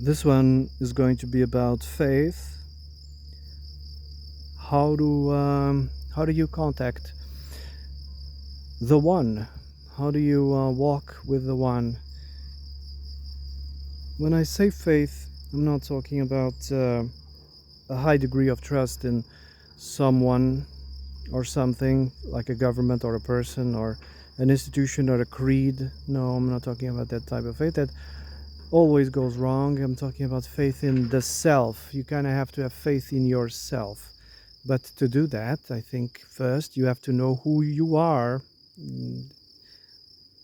This one is going to be about faith. How do you contact the One? How do you walk with the One? When I say faith, I'm not talking about a high degree of trust in someone or something like a government or a person or an institution or a creed. No, I'm not talking about that type of faith. That always goes wrong. I'm talking about faith in the self. You kind of have to have faith in yourself. But to do that, I think first you have to know who you are.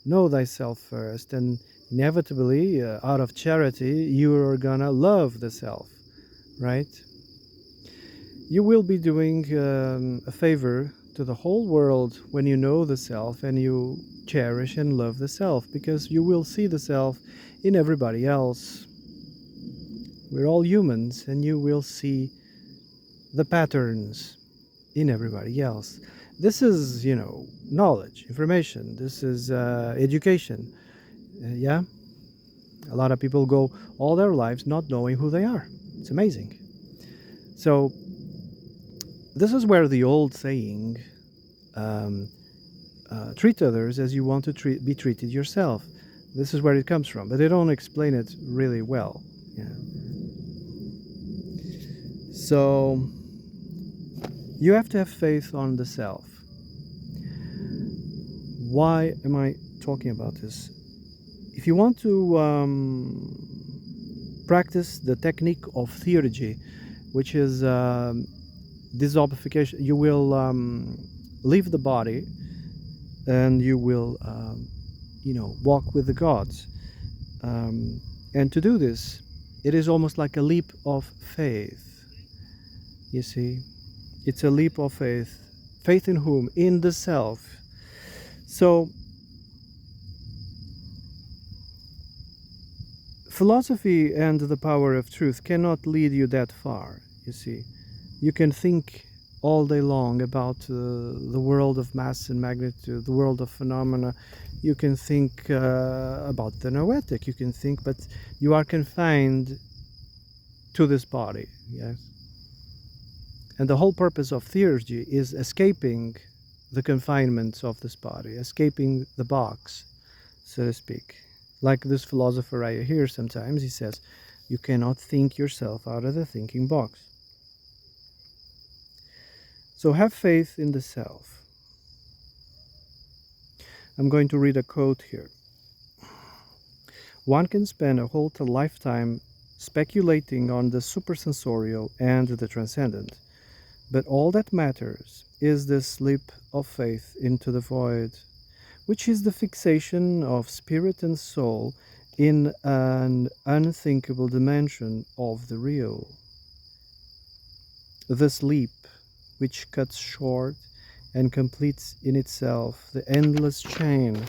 Know thyself first, and inevitably, out of charity, you are gonna love the self, right? You will be doing a favor to the whole world when you know the self and you cherish and love the self, because you will see the self in everybody else. We're all humans, and you will see the patterns in everybody else. This is, knowledge, information. This is education. Yeah? A lot of people go all their lives not knowing who they are. It's amazing. So, this is where the old saying, um, treat others as you want to be treated yourself. This is where it comes from, but they don't explain it really well. Yeah. So, you have to have faith on the self. Why am I talking about this? If you want to practice the technique of theurgy, which is dissolvification, you will leave the body and you will, walk with the gods. And to do this, it is almost like a leap of faith. You see, it's a leap of faith. Faith in whom? In the self. So, philosophy and the power of truth cannot lead you that far, you see. You can think all day long about the world of mass and magnitude, the world of phenomena. You can think about the noetic, you can think, but you are confined to this body, yes? And the whole purpose of theurgy is escaping the confinements of this body, escaping the box, so to speak. Like this philosopher I hear sometimes, he says, you cannot think yourself out of the thinking box. So have faith in the self. I'm going to read a quote here. One can spend a whole lifetime speculating on the supersensorial and the transcendent, but all that matters is this leap of faith into the void, which is the fixation of spirit and soul in an unthinkable dimension of the real. This leap, which cuts short and completes in itself the endless chain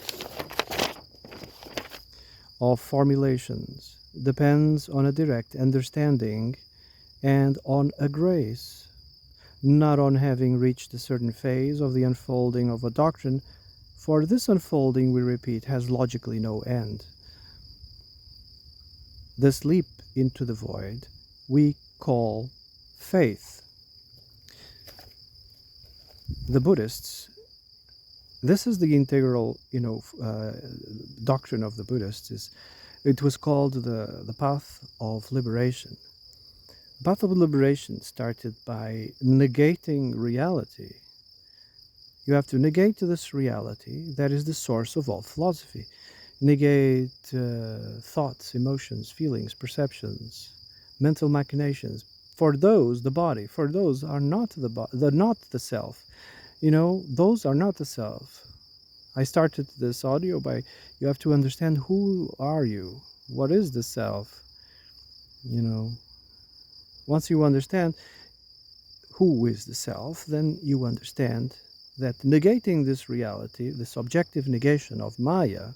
of formulations, depends on a direct understanding and on a grace, not on having reached a certain phase of the unfolding of a doctrine, for this unfolding, we repeat, has logically no end. This leap into the void we call faith. The Buddhists, this is the integral, doctrine of the Buddhists. It was called the path of liberation. The path of liberation started by negating reality. You have to negate this reality that is the source of all philosophy. Negate thoughts, emotions, feelings, perceptions, mental machinations. For those, the body. For those are not they're not the self. Those are not the self. I started this audio by, you have to understand who are you? What is the self? Once you understand who is the self, then you understand that negating this reality, this objective negation of Maya,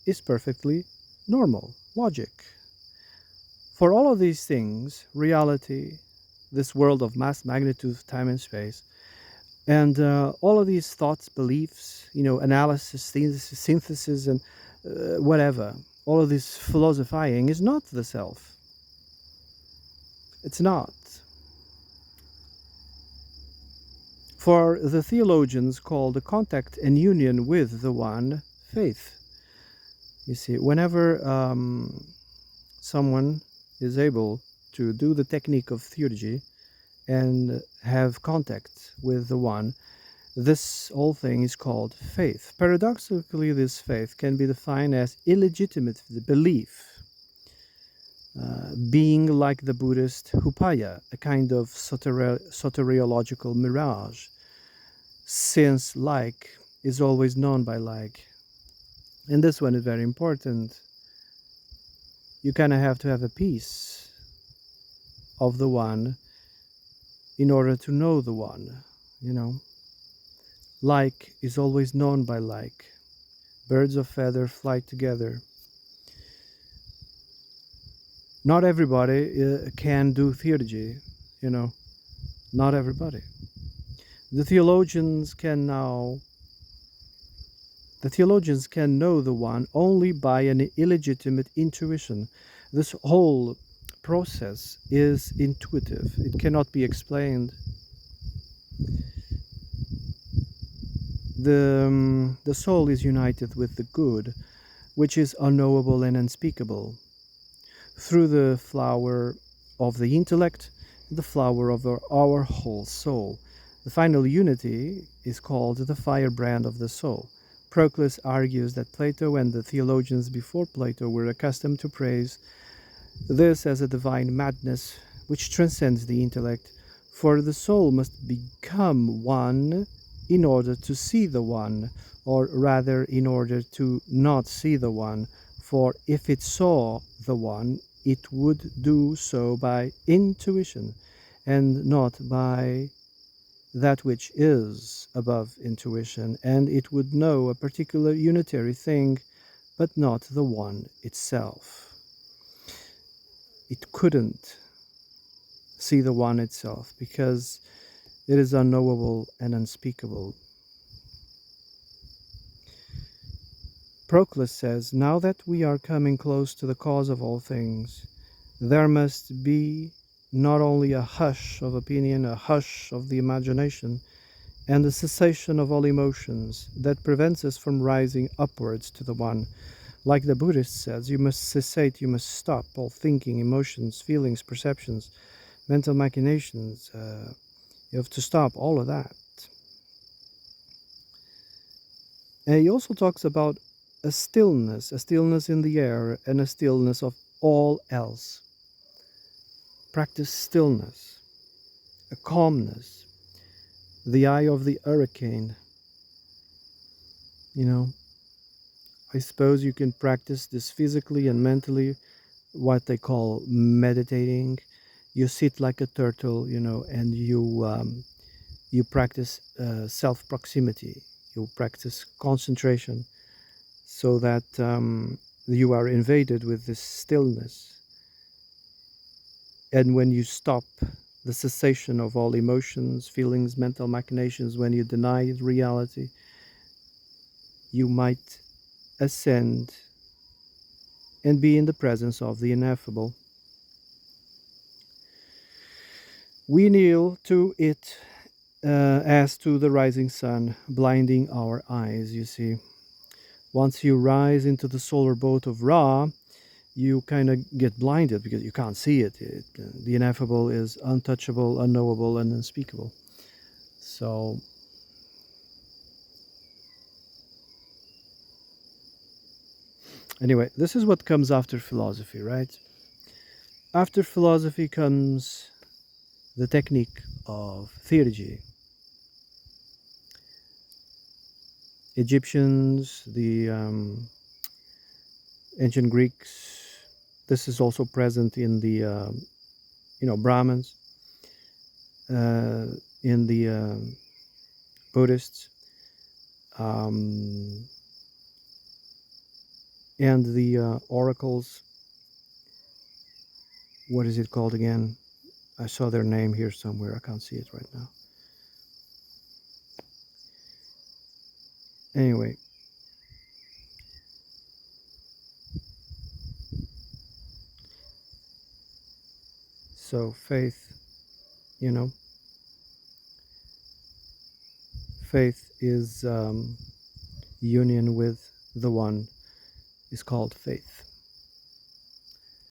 is perfectly normal, logic. For all of these things, reality, this world of mass, magnitude, time and space, and all of these thoughts, beliefs, analysis, synthesis, and whatever, all of this philosophizing is not the self. It's not. For the theologians call the contact and union with the One faith. You see, whenever someone is able to do the technique of theurgy and have contact with the One, this whole thing is called faith. Paradoxically, this faith can be defined as illegitimate belief, being like the Buddhist upaya, a kind of soteriological mirage, since like is always known by like. And this one is very important. You kind of have to have a piece of the One in order to know the One, you know. Like is always known by like. Birds of feather fly together. Not everybody can do theurgy, you know. Not everybody. The theologians can know the One only by an illegitimate intuition. This whole process is intuitive. It cannot be explained. The soul is united with the good, which is unknowable and unspeakable, through the flower of the intellect, the flower of our whole soul. The final unity is called the firebrand of the soul. Proclus argues that Plato and the theologians before Plato were accustomed to praise this as a divine madness which transcends the intellect, for the soul must become one in order to see the One, or rather in order to not see the One, for if it saw the One, it would do so by intuition and not by that which is above intuition, and it would know a particular unitary thing, but not the One itself. It couldn't see the One itself because it is unknowable and unspeakable. Proclus says, now that we are coming close to the cause of all things, there must be not only a hush of opinion, a hush of the imagination, and the cessation of all emotions that prevents us from rising upwards to the One. Like the Buddhist says, you must cessate, you must stop all thinking, emotions, feelings, perceptions, mental machinations. You have to stop all of that. And he also talks about a stillness in the air, and a stillness of all else. Practice stillness, a calmness, the eye of the hurricane. You know, I suppose you can practice this physically and mentally, what they call meditating. You sit like a turtle, you know, and you practice self proximity. You practice concentration, so that you are invaded with this stillness. And when you stop the cessation of all emotions, feelings, mental machinations, when you deny reality, you might ascend and be in the presence of the ineffable. We kneel to it as to the rising sun, blinding our eyes, you see. Once you rise into the solar boat of Ra, you kind of get blinded because you can't see it. The ineffable is untouchable, unknowable, and unspeakable. So, anyway, this is what comes after philosophy, right? After philosophy comes the technique of theurgy. Egyptians, the ancient Greeks. This is also present in the Brahmins, in the Buddhists, and the oracles. What is it called again? I saw their name here somewhere. I can't see it right now. Anyway, So faith, you know, faith is union with the one is called faith.